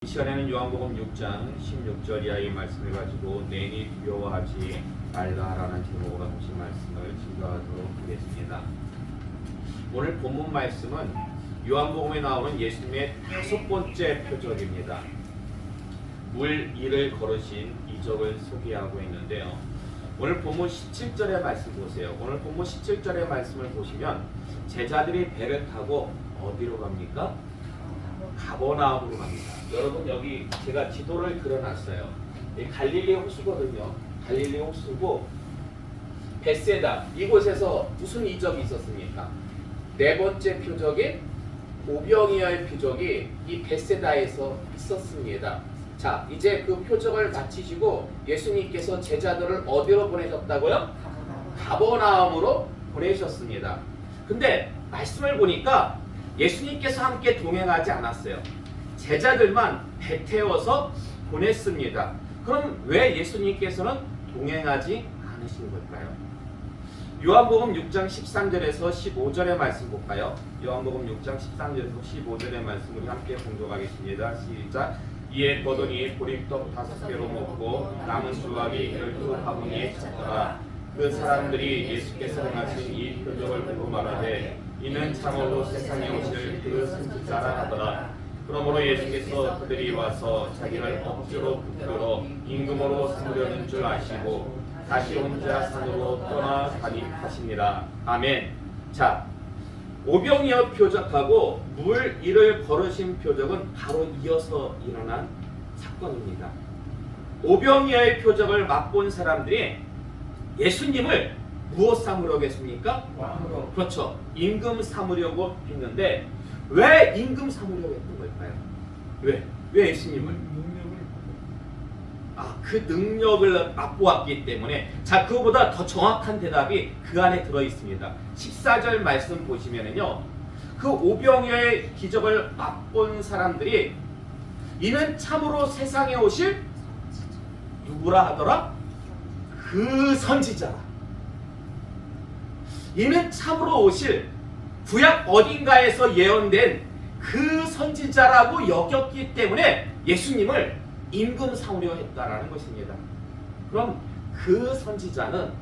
이 시간에는 요한복음 6장 16절 이하의 말씀을 가지고 내니 두려워하지 말라 라는 제목으로 하신 말씀을 증거하도록 하겠습니다. 오늘 본문 말씀은 요한복음에 나오는 예수님의 5번째 표적입니다. 물 위를 걸으신 이적을 소개하고 있는데요. 오늘 본문 17절의 말씀 보세요. 오늘 본문 17절의 말씀을 보시면 제자들이 배를 타고 어디로 갑니까? 가버나움으로 갑니다. 여러분 여기 제가 지도를 그려놨어요. 이 갈릴리 호수거든요. 갈릴리 호수고 베세다 이곳에서 무슨 이적이 있었습니까? 네 번째 표적인 오병이어의 표적이 이 베세다에서 있었습니다. 자, 이제 그 표적을 마치시고 예수님께서 제자들을 어디로 보내셨다고요? 가버나움으로 보내셨습니다. 근데 말씀을 보니까 예수님께서 함께 동행하지 않았어요. 제자들만 배 태워서 보냈습니다. 그럼 왜 예수님께서는 동행하지 않으신 걸까요? 요한복음 6장 13절에서 15절의 말씀 볼까요? 요한복음 6장 13절에서 15절의 말씀 우리 함께 공독하겠습니다. 시작. 이에 더더니 보리떡 5개로 먹고 남은 조각이 12바구니에 찼더라. 그 사람들이 예수께서 행하신 이 표적을 보고 말하되 이는 참으로 세상에 오실 그 선지자라 하더라. 그러므로 예수께서 그들이 와서 자기를 억지로 붙들어 임금으로 삼으려는 줄 아시고 다시 혼자 산으로 떠나다니시니라. 아멘. 자, 오병이어 표적하고 물 위를 걸으신 표적은 바로 이어서 일어난 사건입니다. 오병이어의 표적을 맛본 사람들이 예수님을 무엇 삼으려겠습니까? 왕으로. 그렇죠. 임금 삼으려고 했는데 왜 임금 삼으려고 했던 걸까요? 왜 예수님을? 그 능력을 맛보았기 때문에. 자, 그거보다 더 정확한 대답이 그 안에 들어 있습니다. 14절 말씀 보시면은요, 그 오병이어의 기적을 맛본 사람들이 이는 참으로 세상에 오실 누구라 하더라? 그 선지자. 이는 참으로 오실 구약 어딘가에서 예언된 그 선지자라고 여겼기 때문에 예수님을 임금 삼으려 했다라는 것입니다. 그럼 그 선지자는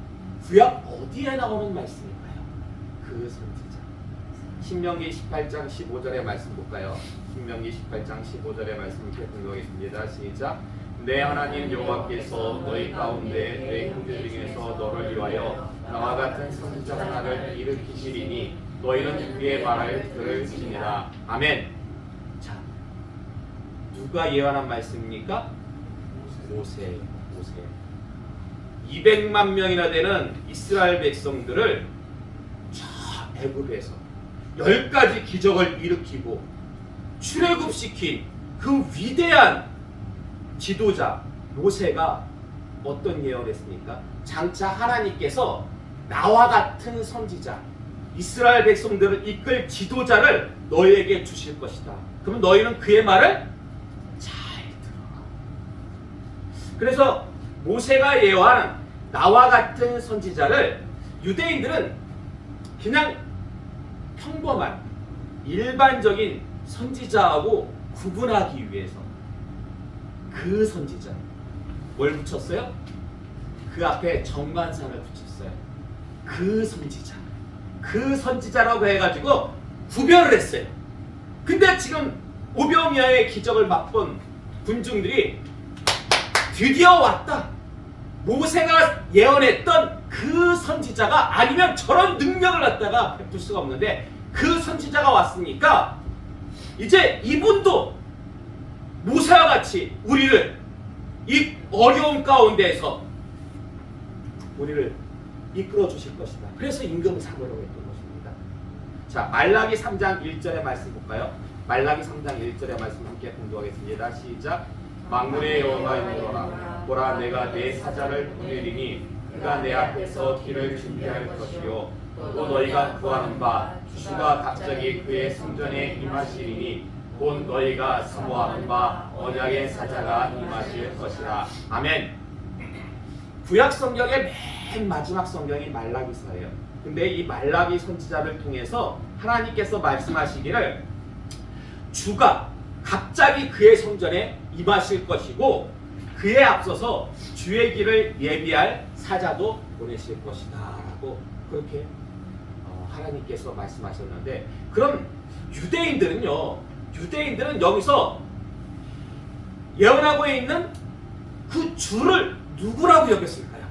구약 어디에 나오는 말씀일까요? 그 선지자. 신명기 18장 15절의 말씀 볼까요? 신명기 18장 15절의 말씀 이렇게 공독하겠습니다. 시작. 내 하나님 여호와께서 너희 가운데 내 형제 중에서 너를 위하여 나와 같은 선지자 하나를 일으키시리니 너희는 그의 말을 들을지니라. 아멘. 자, 누가 예언한 말씀입니까? 모세. 200만 명이나 되는 이스라엘 백성들을 저 애굽에서 10가지 기적을 일으키고 출애굽시킨 그 위대한 지도자 모세가 어떤 예언을 했습니까? 장차 하나님께서 나와 같은 선지자, 이스라엘 백성들을 이끌 지도자를 너희에게 주실 것이다. 그럼 너희는 그의 말을 잘 들어라. 그래서 모세가 예언한 나와 같은 선지자를 유대인들은 그냥 평범한 일반적인 선지자하고 구분하기 위해서 그 선지자 뭘 붙였어요? 그 앞에 정관상을 붙였어요. 그 선지자, 그 선지자라고 해가지고 구별을 했어요. 근데 지금 오병이어의 기적을 맛본 군중들이 드디어 왔다. 모세가 예언했던 그 선지자가 아니면 저런 능력을 갖다가 베풀 수가 없는데 그 선지자가 왔으니까 이제 이분도 모세와 같이 우리를 이 어려운 가운데에서 우리를 이끌어 주실 것이다. 그래서 임금을 삼으려고 했던 것입니다. 자, 말라기 3장 1절의 말씀 볼까요? 말라기 3장 1절의 말씀 함께 공독하겠습니다. 시작. 만군의 여호와가 이르노라. 보라, 내가 내 사자를 보내리니 그가 내 앞에서 길을 준비할 것이요 또 너희가 구하는 바 주가 갑자기 그의 성전에 임하시리니 곧 너희가 사모하는 바 언약의 사자가 임하실 것이라. 아멘. 구약 성경의 맨 마지막 성경이 말라기서예요. 근데 이 말라기 선지자를 통해서 하나님께서 말씀하시기를 주가 갑자기 그의 성전에 임하실 것이고 그에 앞서서 주의 길을 예비할 사자도 보내실 것이다 라고 그렇게 하나님께서 말씀하셨는데, 그럼 유대인들은 여기서 예언하고 있는 그 주를 누구라고 여겼을까요?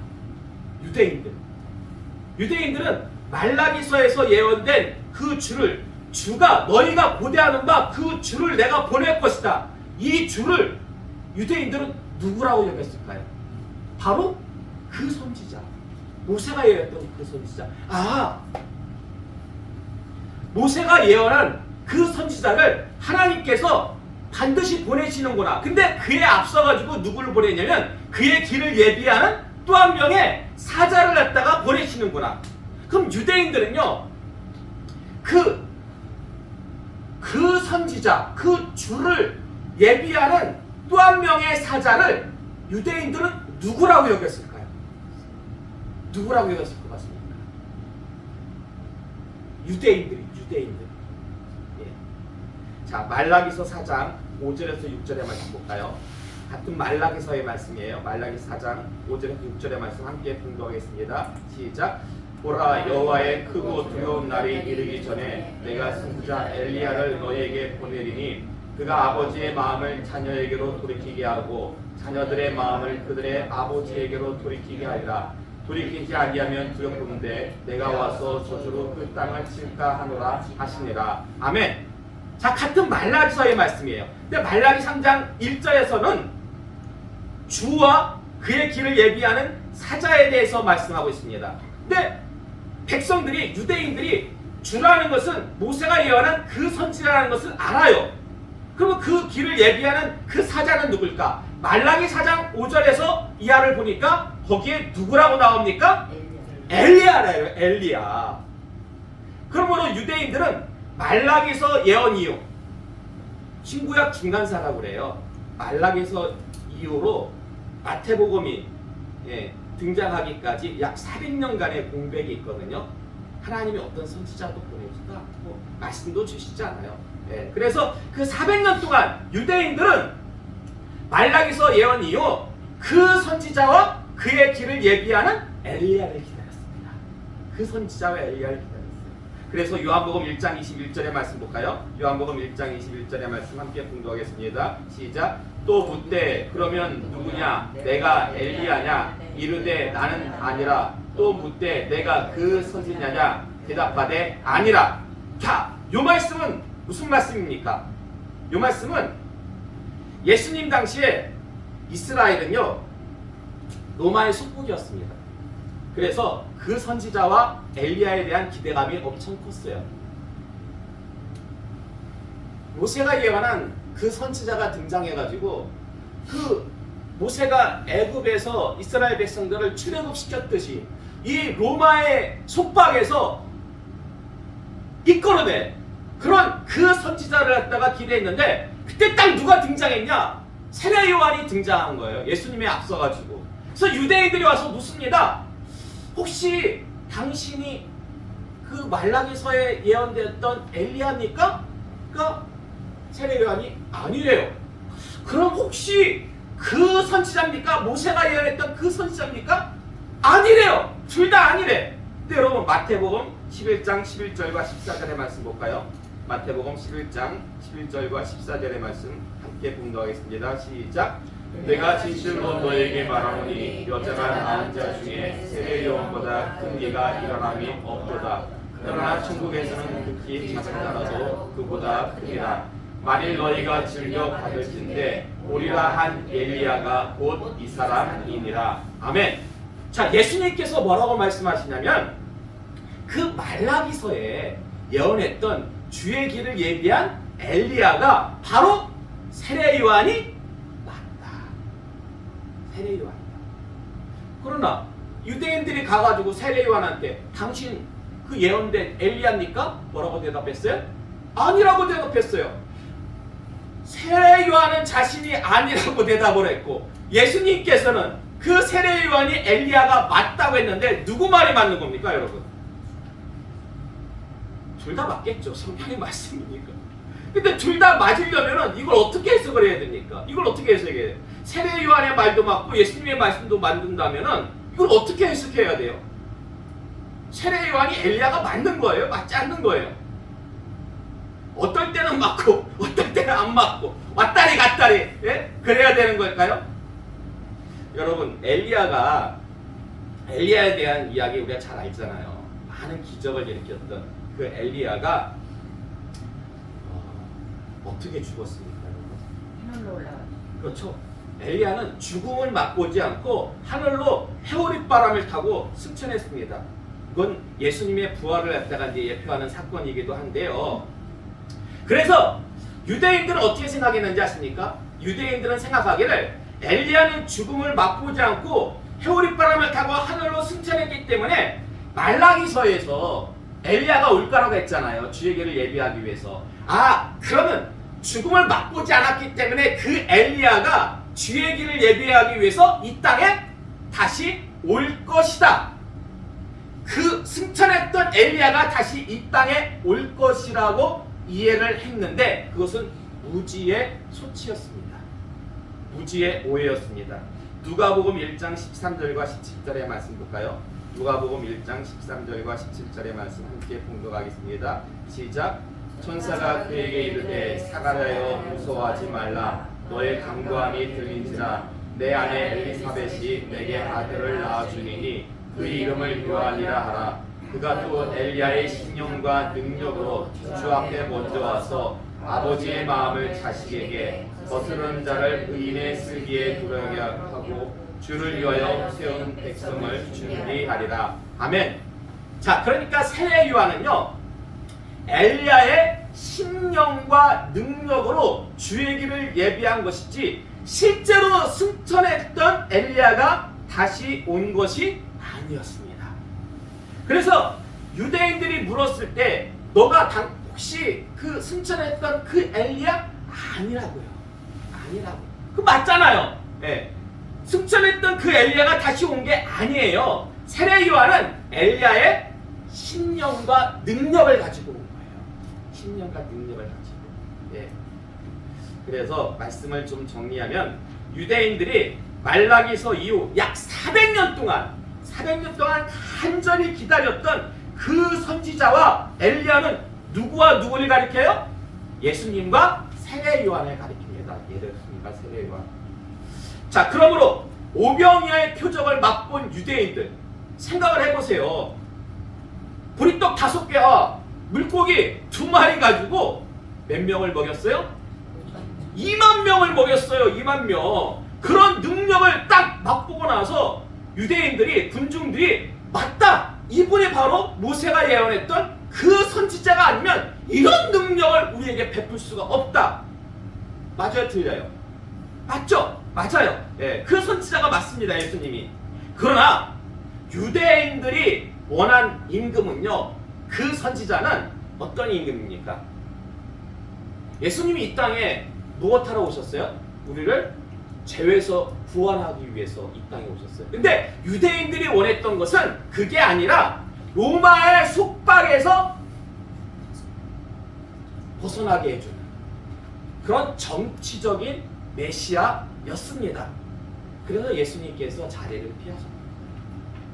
유대인들은 말라기서에서 예언된 그 주를, 주가 너희가 고대하는 바 그 주를 내가 보낼 것이다, 이 주를 유대인들은 누구라고 여겼을까요? 바로 그 선지자, 모세가 예언했던 그 선지자. 모세가 예언한 그 선지자를 하나님께서 반드시 보내시는구나. 근데 그에 앞서가지고 누구를 보내냐면 그의 길을 예비하는 또 한 명의 사자를 갖다가 보내시는구나. 그럼 유대인들은요, 그 선지자, 그 주를 예비하는 또 한 명의 사자를 유대인들은 누구라고 여겼을까요? 누구라고 여겼을 것 같습니까? 유대인들. 예. 자, 말라기서 4장 5절에서 6절의 말씀 볼까요? 같은 말라기서의 말씀이에요. 말라기 4장 5절에서 6절의 말씀 함께 공독하겠습니다. 시작. 보라, 여호와의 크고 두려운 날이 이르기 전에 내가 선지자 엘리야를 너희에게 보내리니 그가 아버지의 마음을 자녀에게로 돌이키게 하고 자녀들의 마음을 그들의 아버지에게로 돌이키게 하리라. 돌이키지 아니하면 두렵건대 내가 와서 저주로 그 땅을 칠까 하노라 하시니라. 아멘. 자, 같은 말라기서의 말씀이에요. 근데 말라기 3장 1절에서는 주와 그의 길을 예비하는 사자에 대해서 말씀하고 있습니다. 근데 백성들이, 유대인들이 주라는 것은 모세가 예언한 그 선지자라는 것을 알아요. 그러면 그 길을 예비하는 그 사자는 누굴까? 말라기 4장 5절에서 이하를 보니까 거기에 누구라고 나옵니까? 엘리야래요. 엘리야. 그러므로 유대인들은 말라기서 예언 이후, 신구약 중간사라고 그래요. 말라기서 이후로 마태복음이 등장하기까지 약 400년간의 공백이 있거든요. 하나님이 어떤 선지자도 보내지도 않고 말씀도 주시지 않아요. 그래서 그 400년 동안 유대인들은 말라기서 예언 이후 그 선지자와 그의 길을 예비하는 엘리야를 기다렸습니다. 그 선지자와 엘리야를 기다렸어요. 그래서 요한복음 1장 21절의 말씀 볼까요? 요한복음 1장 21절의 말씀 함께 공독하겠습니다. 시작. 또 묻되 그러면 누구냐? 내가 엘리야냐? 이르되 나는 아니라. 또 묻되 내가 그 선지자냐? 대답하되 아니라. 자, 요 말씀은 무슨 말씀입니까? 요 말씀은 예수님 당시에 이스라엘은요, 로마의 속국이었습니다. 그래서 그 선지자와 엘리야에 대한 기대감이 엄청 컸어요. 모세가 예언한 그 선지자가 등장해가지고 그 모세가 애굽에서 이스라엘 백성들을 출애굽시켰듯이 이 로마의 속박에서 이끌어내 그런 그 선지자를 갖다가 기대했는데, 그때 딱 누가 등장했냐? 세례 요한이 등장한 거예요. 예수님에 앞서가지고. 그래서 유대인들이 와서 묻습니다. 혹시 당신이 그 말라기서에 예언되었던 엘리야입니까? 그러니까 세례 요한이 아니래요. 그럼 혹시 그 선지자입니까? 모세가 예언했던 그 선지자입니까? 아니래요. 둘 다 아니래. 근데 여러분, 마태복음 11장 11절과 14절의 말씀 볼까요? 마태복음 11장 11절과 14절의 말씀 함께 공독하겠습니다. 시작. 내가 진실로 너에게 말하노니 여자가 낳은 자 중에 세례 요한보다 큰 이가 일어남이 없도다. 그러나 천국에서는 극히 작은 자라도 그보다 크리라. 만일 너희가 즐겨 받을진대 오리라 한 엘리야가 곧 이 사람이니라. 아멘. 자, 예수님께서 뭐라고 말씀하시냐면 그 말라기서에 예언했던 주의 길을 예비한 엘리야가 바로 세례 요한이 맞다. 세례 요한이다. 그러나 유대인들이 가가지고 세례 요한한테 당신 그 예언된 엘리야입니까? 뭐라고 대답했어요? 아니라고 대답했어요. 세례 요한은 자신이 아니라고 대답을 했고, 예수님께서는 그 세례 요한이 엘리야가 맞다고 했는데 누구 말이 맞는 겁니까, 여러분? 둘 다 맞겠죠. 성경의 말씀이니까. 근데 둘 다 맞으려면은 이걸 어떻게 해석을 해야 됩니까? 이걸 어떻게 해석해야 돼요? 세례 요한의 말도 맞고 예수님의 말씀도 맞는다면은 이걸 어떻게 해석해야 돼요? 세례 요한이 엘리야가 맞는 거예요? 맞지 않는 거예요? 어떨 때는 맞고 어떨 때는 안 맞고 왔다리 갔다리, 예? 그래야 되는 걸까요? 여러분, 엘리야에 대한 이야기 우리가 잘 알잖아요. 많은 기적을 일으켰던 그 엘리야가 어떻게 죽었습니까, 여러분? 하늘로 올라가. 그렇죠. 엘리야는 죽음을 맛보지 않고 하늘로 해오릿바람을 타고 승천했습니다. 이건 예수님의 부활을 갖다가 이제 예표하는 사건이기도 한데요. 그래서 유대인들은 어떻게 생각했는지 아십니까? 유대인들은 생각하기를 엘리야는 죽음을 맛보지 않고 해오릿바람을 타고 하늘로 승천했기 때문에 말라기서에서 엘리야가 올 거라고 했잖아요. 주의 길을 예비하기 위해서. 그러면 죽음을 맛보지 않았기 때문에 그 엘리야가 주의 길을 예비하기 위해서 이 땅에 다시 올 것이다. 그 승천했던 엘리야가 다시 이 땅에 올 것이라고 이해를 했는데 그것은 무지의 소치였습니다. 무지의 오해였습니다. 누가복음 1장 13절과 17절의 말씀 볼까요? 누가복음 1장 13절과 17절의 말씀 함께 봉독하겠습니다. 시작. 천사가 그에게 이르되 사가랴여 무서워하지 말라. 너의 강구함이 들린지라. 내 아내 엘리사벳이 내게 아들을 낳아주니니 그 이름을 요한이라 하라. 그가 또 엘리야의 신령과 능력으로 주 앞에 먼저 와서 아버지의 마음을 자식에게 거스르는 자를 의인의 슬기에 두려게 하고 주를 위하여 세운 백성을 준비하리라. 아멘. 자, 그러니까 세례 요한은요, 엘리야의 신령과 능력으로 주의 길을 예비한 것이지 실제로 승천했던 엘리야가 다시 온 것이 아니었습니다. 그래서 유대인들이 물었을 때 너가 혹시 그 승천했던 그 엘리야? 아니라고요. 아니라고. 그 맞잖아요. 네. 승천했던 그 엘리야가 다시 온 게 아니에요. 세례 요한은 엘리야의 신령과 능력을 가지고 온 거예요. 신령과 능력을 가지고. 예. 그래서 말씀을 좀 정리하면 유대인들이 말라기서 이후 약 400년 동안 간절히 기다렸던 그 선지자와 엘리야는 누구와 누구를 가리켜요? 예수님과 세례 요한을 가리킵니다. 예수님과 세례 요한. 자, 그러므로 오병이어의 표적을 맛본 유대인들 생각을 해보세요. 보리떡 5개와 물고기 2마리 가지고 몇 명을 먹였어요? 2만 명을 먹였어요. 2만 명. 그런 능력을 딱 맛보고 나서 유대인들이, 군중들이 맞다! 이분이 바로 모세가 예언했던 그 선지자가 아니면 이런 능력을 우리에게 베풀 수가 없다. 맞아요? 틀려요? 맞죠? 맞아요. 예, 그 선지자가 맞습니다. 예수님이. 그러나 유대인들이 원한 임금은요, 그 선지자는 어떤 임금입니까? 예수님이 이 땅에 무엇하러 오셨어요? 우리를 죄에서 구원하기 위해서 이 땅에 오셨어요. 근데 유대인들이 원했던 것은 그게 아니라 로마의 속박에서 벗어나게 해주는 그런 정치적인 메시아였습니다. 그래서 예수님께서 자리를 피하셨습니다.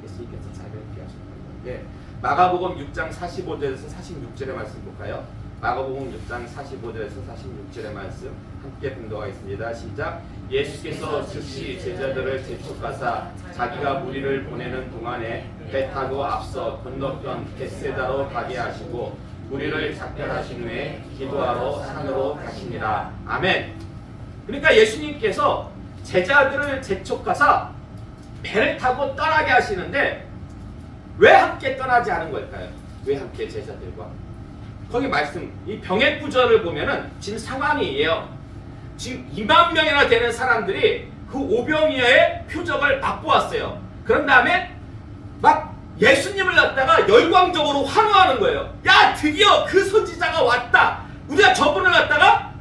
예수님께서 자리를 피하셨습니다. 예. 마가복음 6장 45절에서 46절의 말씀 볼까요? 마가복음 6장 45절에서 46절의 말씀 함께 봉독하겠습니다. 시작. 예수께서 즉시 제자들을 재촉하사 자기가 무리를 보내는 동안에 배 타고 앞서 건너편 벳세다로 가게 하시고 무리를 작별하신 후에 기도하러 산으로 가십니다. 아멘. 그러니까 예수님께서 제자들을 재촉하사 배를 타고 떠나게 하시는데 왜 함께 떠나지 않은 걸까요? 왜 함께 제자들과? 거기 말씀, 이 병의 구절을 보면은 지금 상황이에요. 지금 2만 명이나 되는 사람들이 그 오병이어의 표적을 맛보았어요. 그런 다음에 막 예수님을 갖다가 열광적으로 환호하는 거예요. 야, 드디어 그 선지자가 왔다. 우리가 저분을 갖다가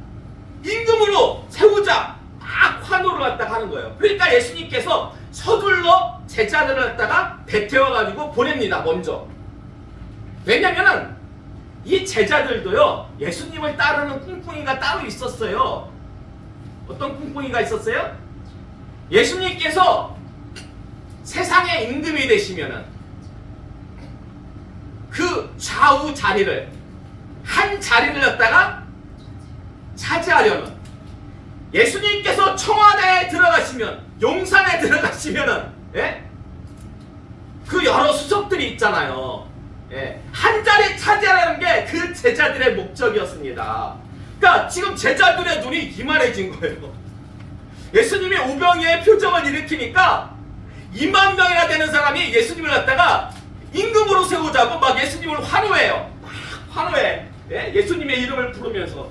임금으로 세우자. 막 환호를 갖다가 하는 거예요. 그러니까 예수님께서 서둘러 제자들을 갖다가 배 태워가지고 보냅니다. 먼저. 왜냐면은 이 제자들도요, 예수님을 따르는 꿍꿍이가 따로 있었어요. 어떤 꿍꿍이가 있었어요? 예수님께서 세상의 임금이 되시면은 그 좌우 자리를, 한 자리를 갖다가 차지하려는, 예수님께서 청와대에 들어가시면, 용산에 들어가시면은, 예? 그 여러 수석들이 있잖아요. 예. 한 자리 차지하라는 게 그 제자들의 목적이었습니다. 그러니까 지금 제자들의 눈이 이만해진 거예요. 예수님이 오병이어의 표정을 일으키니까 2만 명이나 되는 사람이 예수님을 갖다가 임금으로 세우자고 막 예수님을 환호해요. 막 환호해. 예? 예수님의 이름을 부르면서.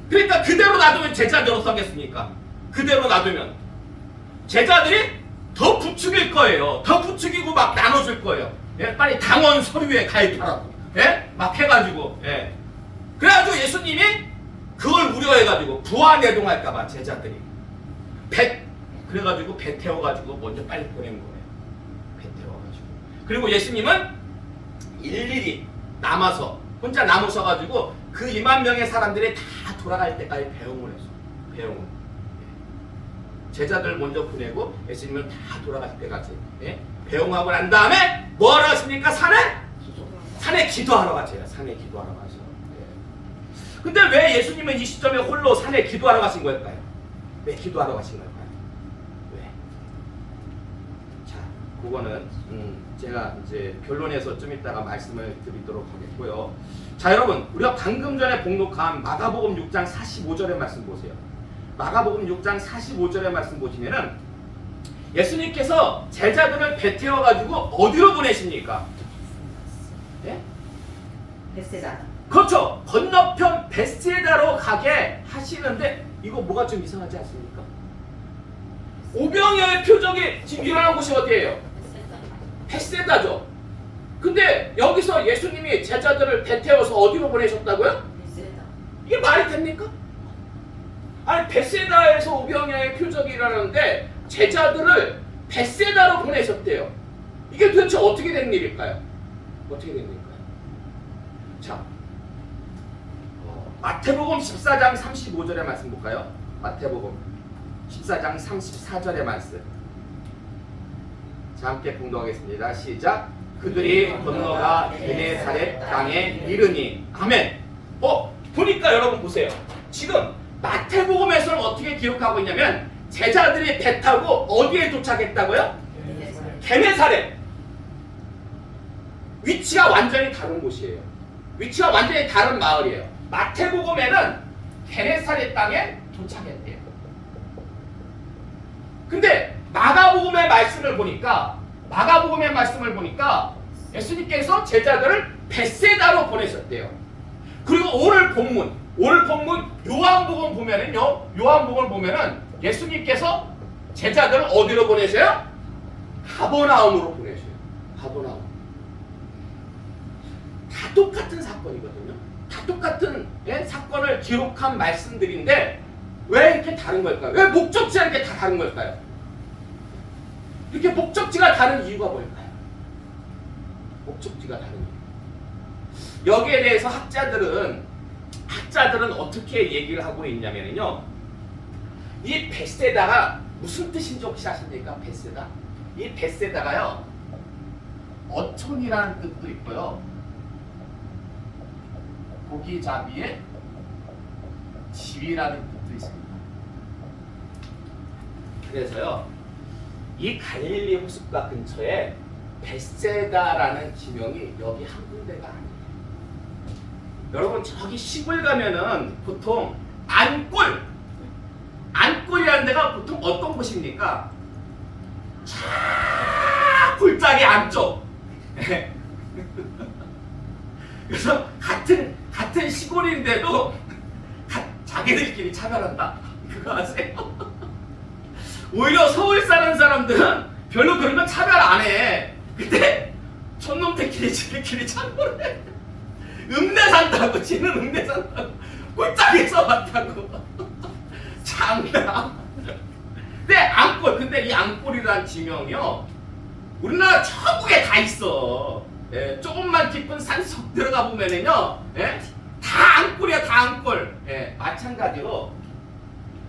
그러니까 그대로 놔두면 제자들 어떻겠습니까? 그대로 놔두면 제자들이 더 부추길 거예요. 더 부추기고 막 나눠줄 거예요. 예? 빨리 당원 서류에 가입하라고. 예? 막 해가지고. 예. 그래가지고 예수님이 그걸 우려해가지고 부하내동할까봐 제자들이 그래가지고 배 태워가지고 먼저 빨리 보낸 거예요. 배 태워가지고. 그리고 예수님은 일일이 남아서 혼자 남으셔가지고 그 2만 명의 사람들이 다 돌아갈 때까지 배웅을 했어요. 배웅을. 제자들 먼저 보내고 예수님은 다 돌아갈 때까지. 예? 배웅하고 난 다음에 뭐하러 가십니까? 산에 기도하러 가세요. 산에 기도하러 가서. 예. 근데 왜 예수님은 이 시점에 홀로 산에 기도하러 가신 걸까요? 왜 기도하러 가신 걸까요? 왜? 자, 그거는 제가 이제 결론에서 좀 이따가 말씀을 드리도록 하겠고요. 자, 여러분, 우리가 방금 전에 봉독한 마가복음 6장 45절의 말씀 보세요. 마가복음 6장 45절의 말씀 보시면은 예수님께서 제자들을 배 태워가지고 어디로 보내십니까? 예? 베세다. 그렇죠. 건너편 베세다로 가게 하시는데 이거 뭐가 좀 이상하지 않습니까? 오병이어의 표적이 지금 일어난 곳이 어디예요? 베세다죠. 근데 여기서 예수님이 제자들을 배 태워서 어디로 보내셨다고요? 베세다. 이게 말이 됩니까? 아니, 베세다에서 오병이어의 표적이 일어나는데 제자들을 베세다로 보내셨대요. 이게 도대체 어떻게 된 일일까요? 어떻게 된 일일까요? 자, 마태복음 14장 35절의 말씀 볼까요? 마태복음 14장 34절의 말씀. 자, 함께 봉독하겠습니다. 시작. 그들이 건너가 게네사렛 땅에 이르니. 아멘. 보니까 여러분 보세요. 지금 마태복음에서는 어떻게 기록하고 있냐면 제자들이 배 타고 어디에 도착했다고요? 게네사렛. 위치가 완전히 다른 곳이에요. 위치가 완전히 다른 마을이에요. 마태복음에는 게네사렛 땅에 도착했대요. 근데 마가복음의 말씀을 보니까 예수님께서 제자들을 베세다로 보내셨대요. 그리고 오늘 본문 요한복음 보면은 예수님께서 제자들을 어디로 보내셔요? 가버나움으로 보내셔요. 가버나움. 다 똑같은 사건이거든요. 다 똑같은 사건을 기록한 말씀들인데 왜 이렇게 다른 걸까요? 왜 목적지가 이렇게 다 다른 걸까요? 이렇게 목적지가 다른 이유가 뭘까요? 목적지가 다른 이유. 여기에 대해서 학자들은 어떻게 얘기를 하고 있냐면요. 이 베세다가 무슨 뜻인지 혹시 아십니까? 베세다. 이 베세다가요. 어촌이라는 뜻도 있고요. 고기잡이의 집이라는 뜻도 있습니다. 그래서요. 이 갈릴리 호숫가 근처에 베세다라는 지명이 여기 한 군데가 아니에요. 여러분 저기 시골 가면은 보통 안골이라는 데가 보통 어떤 곳입니까? 차 골짜기 안쪽. 그래서 같은 시골인데도 자기들끼리 차별한다. 그거 아세요? 오히려 서울 사는 사람들은 별로 그런 건 차별 안 해. 근데 촌놈들끼리 지들끼리 차별해. 읍내 산다고, 지는 읍내 산다고, 꼴짝에서 왔다고. 장난. 근데 이 앙골이라는 지명이요, 우리나라 전국에 다 있어. 조금만 깊은 산속 들어가 보면은요, 다 앙골이야, 다 앙골. 마찬가지로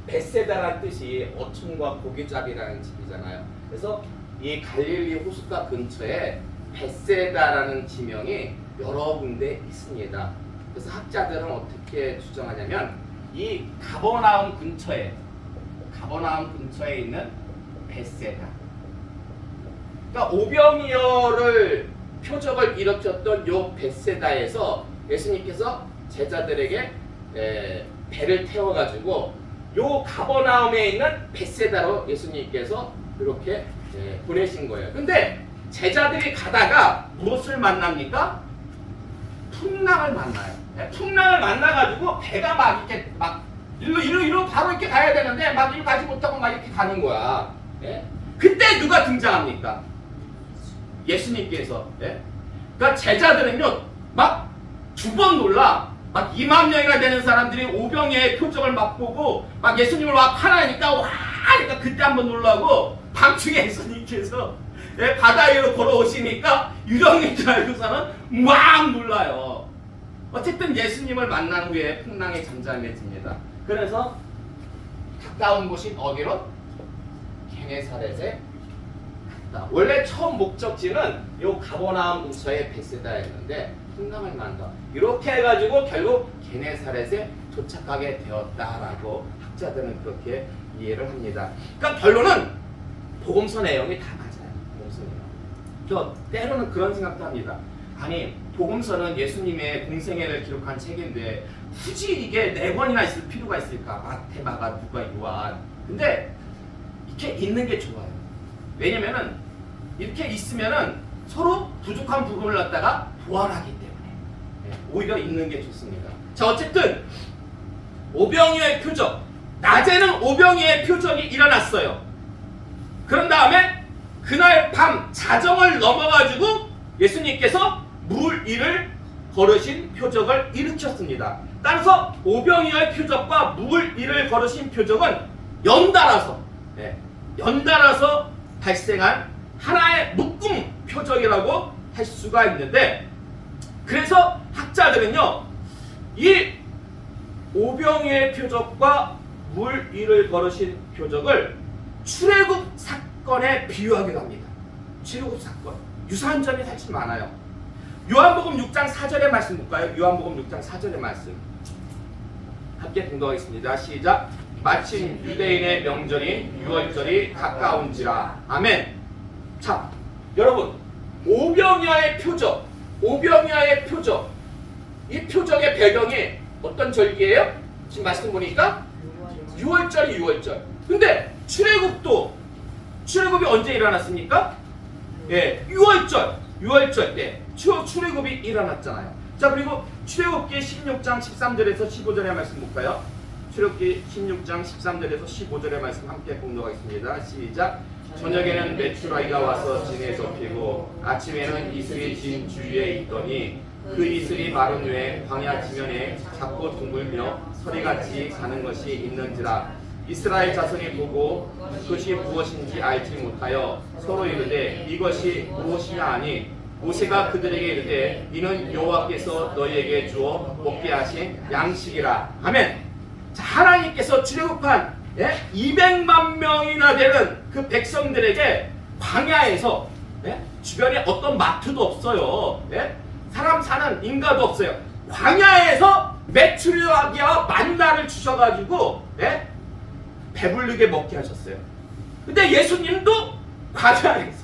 벳세다라는 뜻이 어촌과 고기잡이라는 집이잖아요. 그래서 이 갈릴리 호숫가 근처에 벳세다라는 지명이 여러 군데 있습니다. 그래서 학자들은 어떻게 추정하냐면 이 가버나움 근처에 있는 벳세다. 그러니까 오병이어를 표적을 일으켰던 요 벳세다에서 예수님께서 제자들에게 배를 태워가지고 요 가버나움에 있는 벳세다로 예수님께서 이렇게 보내신 거예요. 근데 제자들이 가다가 무엇을 만납니까? 풍랑을 만나요. 풍랑을 만나가지고 배가 막 이렇게 막 일로 바로 이렇게 가야 되는데 막 일로 가지 못하고 막 이렇게 가는 거야. 그때 누가 등장합니까? 예수님께서. 그러니까 제자들은요 막 두 번 놀라. 막 2만 명이나 되는 사람들이 오병이어의 표적을 막 보고 막 예수님을 막 파나니까 와, 그러니까 그때 한번 놀라고 밤중에 예수님께서 바다 위로 걸어오시니까 유령인 줄 알고서는 막 놀라요. 어쨌든 예수님을 만난 후에 풍랑이 잠잠해집니다. 그래서 가까운 곳이 어디로? 게네사렛에 갔다. 원래 처음 목적지는 요 가버나움 근처의 벳세다였는데 풍랑을 만다. 이렇게 해가지고 결국 게네사렛에 도착하게 되었다라고 학자들은 그렇게 이해를 합니다. 그러니까 결론은 복음서 내용이 다 맞아요. 복음서 내용. 때로는 그런 생각도 합니다. 아니 복음서는 예수님의 공생애를 기록한 책인데 굳이 이게 4권이나 있을 필요가 있을까? 마태, 마가, 누가, 요한. 근데 이렇게 있는 게 좋아요. 왜냐면은 이렇게 있으면은 서로 부족한 부분을 갖다가 보완하기 때문에 오히려 있는 게 좋습니다. 자, 어쨌든 오병이어의 표적, 낮에는 오병이어의 표적이 일어났어요. 그런 다음에 그날 밤 자정을 넘어가지고 예수님께서 물 위를 걸으신 표적을 일으켰습니다. 따라서 오병이어의 표적과 물 위를 걸으신 표적은 연달아서 발생한 하나의 묶음 표적이라고 할 수가 있는데, 그래서 학자들은요 이 오병이어의 표적과 물 위를 걸으신 표적을 출애굽 사건에 비유하기도 합니다. 출애굽 사건 유사한 점이 사실 많아요. 요한복음 6장 4절의 말씀 볼까요? 요한복음 6장 4절의 말씀 함께 공독하겠습니다. 시작. 마침 유대인의 명절인 유월절이 가까운지라. 아멘. 자, 여러분 오병이어의 표적, 이 표적의 배경이 어떤 절기예요? 지금 말씀 보니까 유월절이 유월절. 근데 출애굽이 언제 일어났습니까? 유월절 때 출애굽이 일어났잖아요. 자, 그리고 출애굽기 16장 13절에서 15절의 말씀 볼까요? 출애굽기 16장 13절에서 15절의 말씀 함께 공독하겠습니다. 시작. 저녁에는 메추라기가 와서 진에 덮이고 아침에는 이슬이 진 주위에 있더니 그 이슬이 마른 후에 광야 지면에 작고 둥글며 서리같이 가는 것이 있는지라. 이스라엘 자손이 보고 그것이 무엇인지 알지 못하여 서로 이르되 이것이 무엇이냐 하니 모세가 그들에게 이르되 이는 여호와께서 너희에게 주어 먹게 하신 양식이라. 아멘. 자, 하나님께서 출애굽한 200만 명이나 되는 그 백성들에게 광야에서 주변에 어떤 마트도 없어요. 사람 사는 인가도 없어요. 광야에서 메추라기와 만나를 주셔가지고 배부르게 먹게 하셨어요. 근데 예수님도 광야에서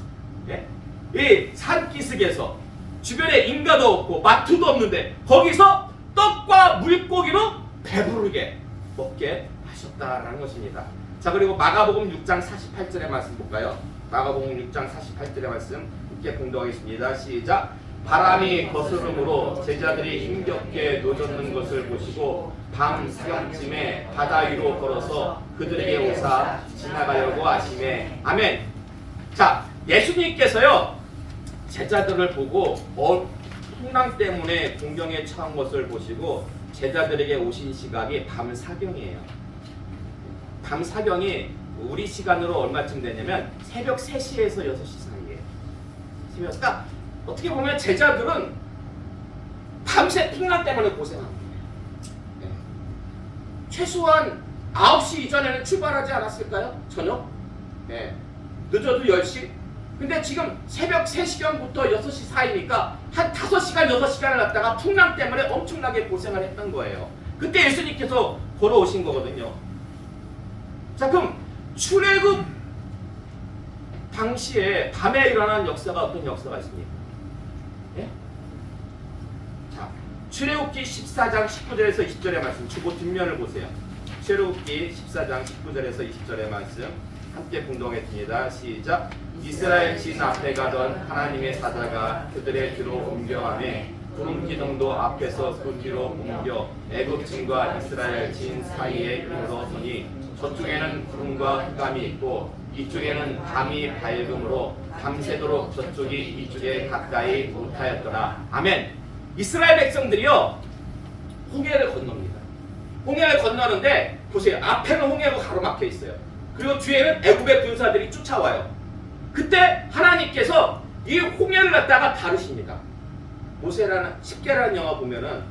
이 산기슭에서 주변에 인가도 없고 마트도 없는데 거기서 떡과 물고기로 배부르게 먹게 하셨다라는 것입니다. 자, 그리고 마가복음 6장 48절의 말씀 볼까요? 마가복음 6장 48절의 말씀 함께 공독하겠습니다. 시작. 바람이 거스름으로 제자들이 힘겹게 노젓는 것을 보시고 밤 사경쯤에 바다 위로 걸어서 그들에게 오사 지나가려고 하시매. 아멘. 자, 예수님께서요 제자들을 보고 풍랑 때문에 공경에 처한 것을 보시고 제자들에게 오신 시각이 밤 사경이에요. 밤 사경이 우리 시간으로 얼마쯤 되냐면 새벽 3시에서 6시 사이에. 그러니까 어떻게 보면 제자들은 밤새 풍랑 때문에 고생합니다. 네. 최소한 9시 이전에는 출발하지 않았을까요? 저녁? 네. 늦어도 10시? 근데 지금 새벽 3시경부터 6시 사이니까 한 5시간, 6시간을 갖다가 풍랑 때문에 엄청나게 고생을 했던 거예요. 그때 예수님께서 걸어오신 거거든요. 자, 그럼 출애굽 당시에 밤에 일어난 역사가 어떤 역사가 있습니까? 예? 자, 출애굽기 14장 19절에서 20절의 말씀, 주보 뒷면을 보세요. 출애굽기 14장 19절에서 20절의 말씀 함께 공동했습니다. 시작. 이스라엘 진 앞에 가던 하나님의 사자가 그들의 뒤로 옮겨가매 구름 기둥도 앞에서 그 뒤로 옮겨 애굽진과 이스라엘 진 사이에 이르러서니 저쪽에는 구름과 흑암이 있고 이쪽에는 밤이 밝음으로 밤새도록 저쪽이 이쪽에 가까이 못하였더라. 아멘. 이스라엘 백성들이요 홍해를 건넙니다. 홍해를 건너는데 보세요. 앞에는 홍해로 가로막혀 있어요. 그리고 뒤에는 애굽의 군사들이 쫓아와요. 그때 하나님께서 이 홍해를 갖다가 가르십니다. 모세라는 10개라는 영화 보면은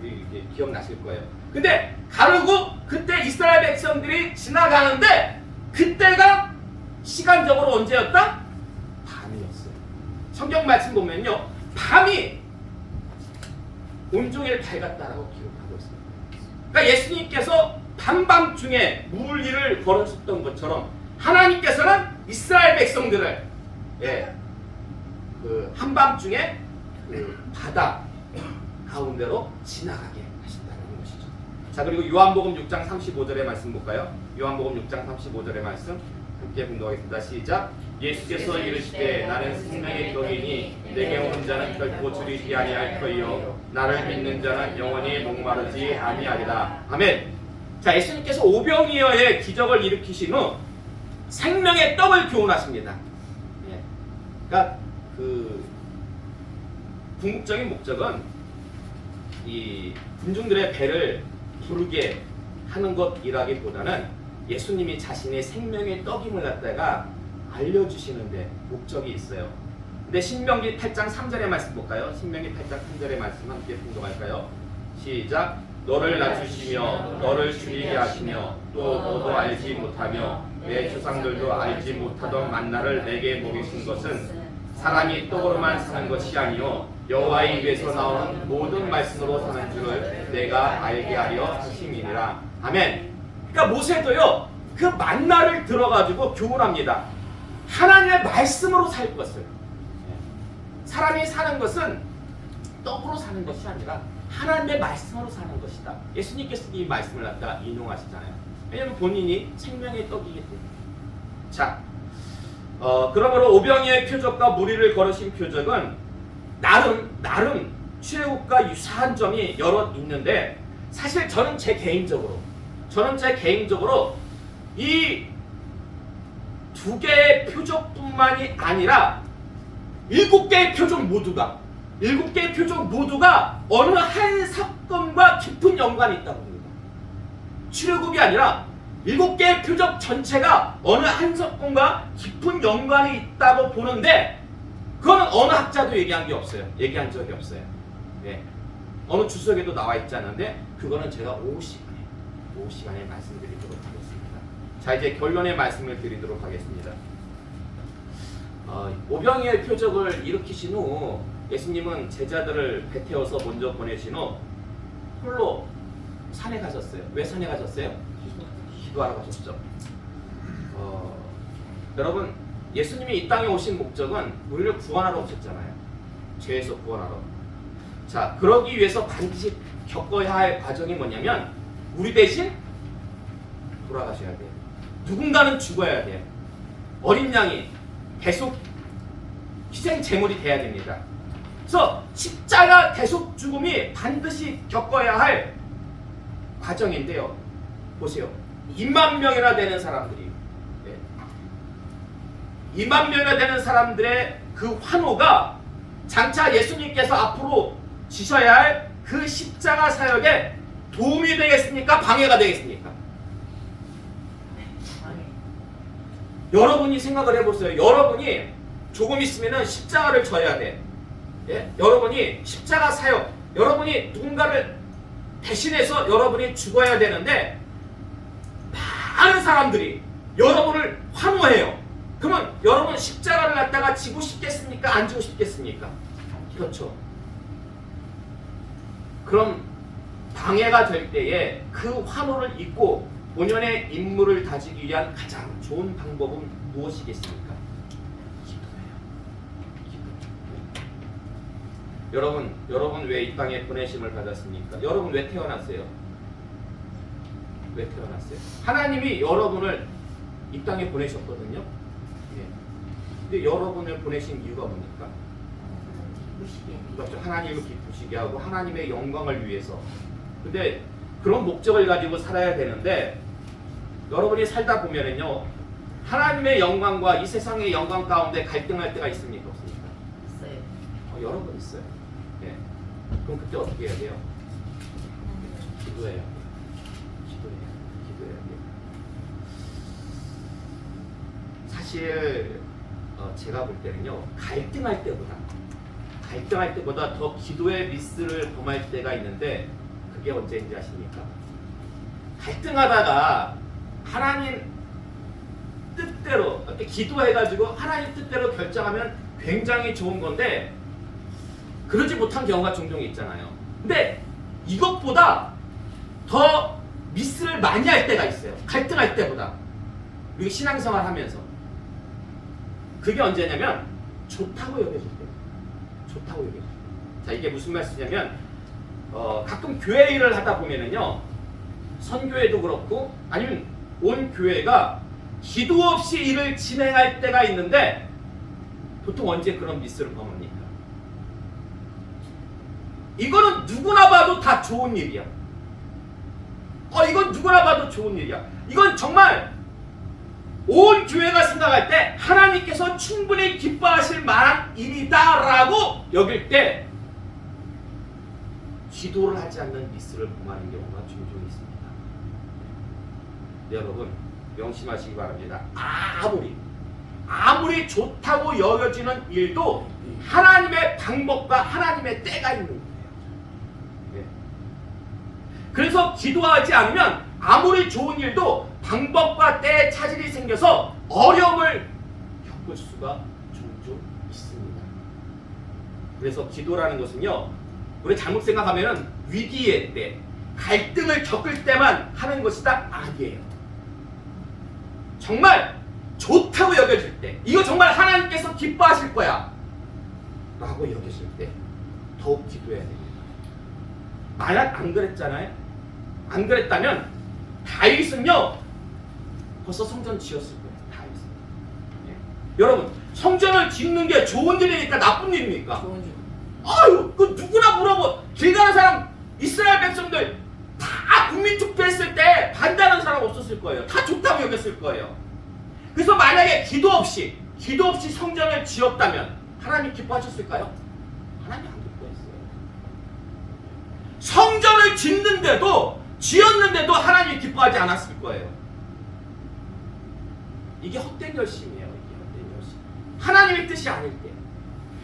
이렇게 기억나실 거예요. 근데 가르고 그때 이스라엘 백성들이 지나가는데 그때가 시간적으로 언제였다? 밤이었어요. 성경 말씀 보면요. 밤이 온종일 밝았다라고 기록하고 있습니다. 그러니까 예수님께서 밤밤중에 물 위를 걸으셨던 것처럼 하나님께서는 이스라엘 백성들을 그 한밤중에 그 바다 가운데로 지나가게 하신다는 것이죠. 자, 그리고 요한복음 6장 35절의 말씀 볼까요? 요한복음 6장 35절의 말씀 함께 분독하겠습니다. 시작. 예수께서 이르시되 나는 생명의 떡이니 내게 오는 자는 결코 줄이지 아니할 터이요 나를 믿는 자는 영원히 목마르지 아니하리라. 아멘. 자, 예수님께서 오병이어의 기적을 일으키신 후 생명의 떡을 교훈하십니다. 그러니까 그 궁극적인 목적은 이 군중들의 배를 부르게 하는 것이라기보다는 예수님이 자신의 생명의 떡임을 갖다가 알려주시는데 목적이 있어요. 근데 신명기 8장 3절의 말씀 볼까요? 신명기 8장 3절의 말씀 함께 분독할까요? 시작. 너를 낮추시며 너를 줄이게 하시며 또 너도 알지 못하며 내 조상들도 알지 못하던 만나를 내게 먹이신 것은 사람이 떡으로만 사는 것이 아니요 여호와의 입에서 나오는 모든 말씀으로 사는 줄을 내가 알게 하려 하심이니라. 아멘. 그러니까 모세도요 그 만나를 들어가지고 교훈합니다. 하나님의 말씀으로 살 것을. 사람이 사는 것은 떡으로 사는 것이 아니라 하나님의 말씀으로 사는 것이다. 예수님께서 이 말씀을 갖다가 인용하시잖아요. 왜냐하면 본인이 생명의 떡이기 때문에. 자, 그러므로 오병이어의 표적과 무리를 걸으신 표적은 나름 출애굽과 유사한 점이 여러 있는데 사실 저는 제 개인적으로 이 두 개의 표적뿐만이 아니라 7개의 표적 모두가 어느 한 사건과 깊은 연관이 있다고 봅니다. 출애굽이 아니라 7개의 표적 전체가 어느 한 사건과 깊은 연관이 있다고 보는데 그거는 어느 학자도 얘기한 적이 없어요. 네. 어느 주석에도 나와 있지 않은데 그거는 제가 오후 시간에 말씀드리도록 하겠습니다. 자, 이제 결론의 말씀을 드리도록 하겠습니다. 오병이어의 표적을 일으키신 후 예수님은 제자들을 배 태워서 먼저 보내신 후 홀로 산에 가셨어요. 왜 산에 가셨어요? 기도하러 가셨죠. 여러분, 예수님이 이 땅에 오신 목적은 우리를 구원하러 오셨잖아요. 죄에서 구원하러. 자, 그러기 위해서 반드시 겪어야 할 과정이 뭐냐면 우리 대신 돌아가셔야 돼요. 누군가는 죽어야 돼요. 어린 양이 계속 희생 제물이 돼야 됩니다. 그래서 십자가 대속 죽음이 반드시 겪어야 할 과정인데요. 보세요. 2만 명이나 되는 사람들이 2만 명이나 되는 사람들의 그 환호가 장차 예수님께서 앞으로 지셔야 할 그 십자가 사역에 도움이 되겠습니까? 방해가 되겠습니까? 여러분이 생각을 해보세요. 여러분이 조금 있으면 십자가를 져야 돼. 예? 여러분이 십자가 사역, 여러분이 누군가를 대신해서 여러분이 죽어야 되는데 많은 사람들이 여러분을 환호해요. 그러면 여러분 십자가를 갖다가 지고 싶겠습니까? 안 지고 싶겠습니까? 그렇죠. 그럼 방해가 될 때에 그 환호를 잊고 본연의 임무를 다지기 위한 가장 좋은 방법은 무엇이겠습니까? 기도예요. 기도. 여러분 왜 이 땅에 보내심을 받았습니까? 여러분 왜 태어났어요? 왜 태어났어요? 하나님이 여러분을 이 땅에 보내셨거든요. 예. 근데 여러분을 보내신 이유가 뭡니까? 그렇죠. 하나님을 기쁘시게 하고 하나님의 영광을 위해서. 근데 그런 목적을 가지고 살아야 되는데 여러분이 살다 보면은요 하나님의 영광과 이 세상의 영광 가운데 갈등할 때가 있습니까? 없습니까? 있어요. 여러 번 있어요. 예. 그럼 그때 어떻게 해야 돼요? 기도해요. 기도해야 돼요. 사실 제가 볼 때는요 갈등할 때보다 더 기도의 미스를 범할 때가 있는데 그게 언제인지 아십니까? 갈등하다가 하나님 뜻대로 이렇게 기도해가지고 하나님 뜻대로 결정하면 굉장히 좋은 건데 그러지 못한 경우가 종종 있잖아요. 근데 이것보다 더 미스를 많이 할 때가 있어요. 갈등할 때보다. 우리 신앙생활 하면서. 그게 언제냐면 좋다고 여겨질 때. 좋다고 여겨질 때. 자, 이게 무슨 말씀이냐면 가끔 교회 일을 하다 보면은요 선교회도 그렇고 아니면 온 교회가 기도 없이 일을 진행할 때가 있는데 보통 언제 그런 미스를 범합니까? 이거는 누구나 봐도 다 좋은 일이야. 이건 누구나 봐도 좋은 일이야. 이건 정말 온 교회가 생각할 때 하나님께서 충분히 기뻐하실 만한 일이다라고 여길 때 기도를 하지 않는 미스를 범하는 경우가 종종 있습니다. 네, 여러분 명심하시기 바랍니다. 아무리 좋다고 여겨지는 일도 하나님의 방법과 하나님의 때가 있는 거예요. 네. 그래서 기도하지 않으면 아무리 좋은 일도 방법과 때에 차질이 생겨서 어려움을 겪을 수가 종종 있습니다. 그래서 기도라는 것은요 우리 잘못 생각하면 위기의 때 갈등을 겪을 때만 하는 것이다 아니에요. 정말 좋다고 여겨질 때 이거 정말 하나님께서 기뻐하실 거야 라고 여겨질 때 더욱 기도해야 됩니다. 만약 안 그랬잖아요. 안 그랬다면 다윗은요 벌써 성전 지었을 거예요. 다윗은. 예. 여러분 성전을 짓는 게 좋은 일이니까 나쁜 일입니까? 좋은 일. 그 누구나 물어보. 길 가는 사람 이스라엘 백성들 다 국민 투표했을 때 반대하는 사람 없었을 거예요. 다 좋다고 여겼을 거예요. 그래서 만약에 기도 없이 성전을 지었다면 하나님 기뻐하셨을까요? 하나님 안 기뻐했어요. 성전을 지었는데도 하나님이 기뻐하지 않았을 거예요. 이게 헛된 열심이에요. 이게 헛된 열심. 하나님의 뜻이 아닐 때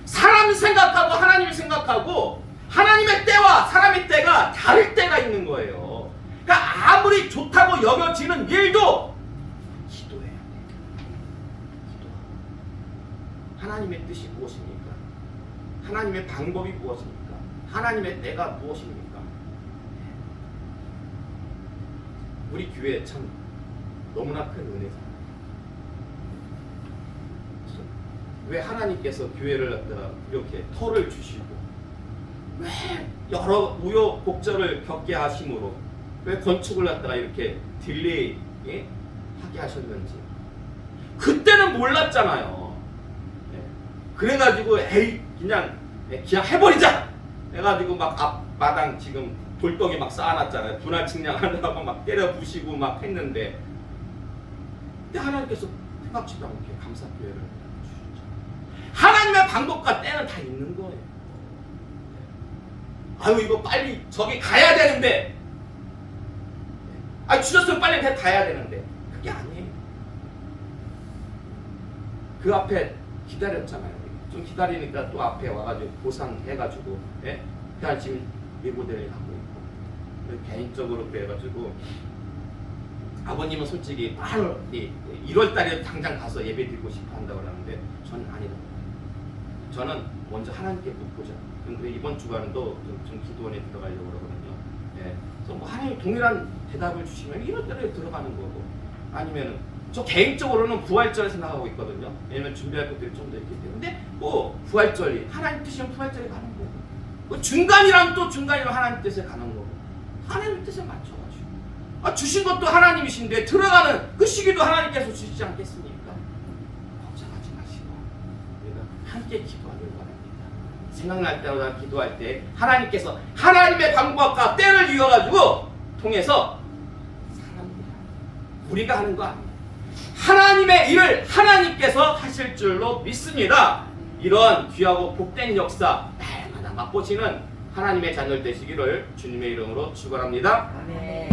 사람 생각하고 하나님을 생각하고 하나님의 때와 사람의 때가 다를 때가 있는 거예요. 그러니까 아무리 좋다고 여겨지는 일도 기도해야 돼요. 기도하고 하나님의 뜻이 무엇입니까? 하나님의 방법이 무엇입니까? 하나님의 때가 무엇입니까? 우리 교회 참 너무나 큰 은혜잖아요. 왜 하나님께서 교회를 갖다가 이렇게 터를 주시고 왜 여러 우여곡절을 겪게 하심으로 왜 건축을 갖다가 이렇게 딜레이 하게 하셨는지 그때는 몰랐잖아요. 그래가지고 그냥 해버리자 해가지고 막 앞마당 지금 돌덩이 막 쌓아놨잖아요. 분할 측량하느라고 막 때려 부시고 막 했는데 근데 하나님께서 생각지도 않게 감사교회를 주셨죠. 하나님의 방법과 때는 다 있는 거예요. 이거 빨리 저기 가야 되는데 주셨으면 빨리 가야 되는데 그게 아니에요. 그 앞에 기다렸잖아요. 좀 기다리니까 또 앞에 와가지고 보상해가지고 예? 그냥 지금 예고대를 하고 있고 개인적으로 그래가지고 아버님은 솔직히 바로 1월달에 당장 가서 예배 드리고 싶어 한다고 그러는데 저는 아니라고. 저는 먼저 하나님께 묻고자. 근데 이번 주간도 좀 기도원에 들어가려고 그러거든요. 예. 그래서 뭐 하나님 동일한 대답을 주시면 1월달에 들어가는 거고 아니면은 저 개인적으로는 부활절을 생각하고 있거든요. 왜냐면 준비할 것들이 좀 더 있기 때문에. 근데 뭐 부활절이 하나님 뜻이면 부활절에 가는 거고 뭐 중간이랑 또 중간이랑 하나님 뜻에 가는 거고 하나님 뜻에 맞춰가지고 주신 것도 하나님이신데 들어가는 그 시기도 하나님께서 주시지 않겠습니까? 걱정하지 마시고 우리가 함께 기도하길 바랍니다. 생각날 때마다 기도할 때 하나님께서 하나님의 방법과 때를 이어가지고 통해서 사람입니다. 우리가 하는 거 아닙니다. 하나님의 일을 하나님께서 하실 줄로 믿습니다. 이런 귀하고 복된 역사 날마다 맛보시는 하나님의 자녀 되시기를 주님의 이름으로 축원합니다. 아멘.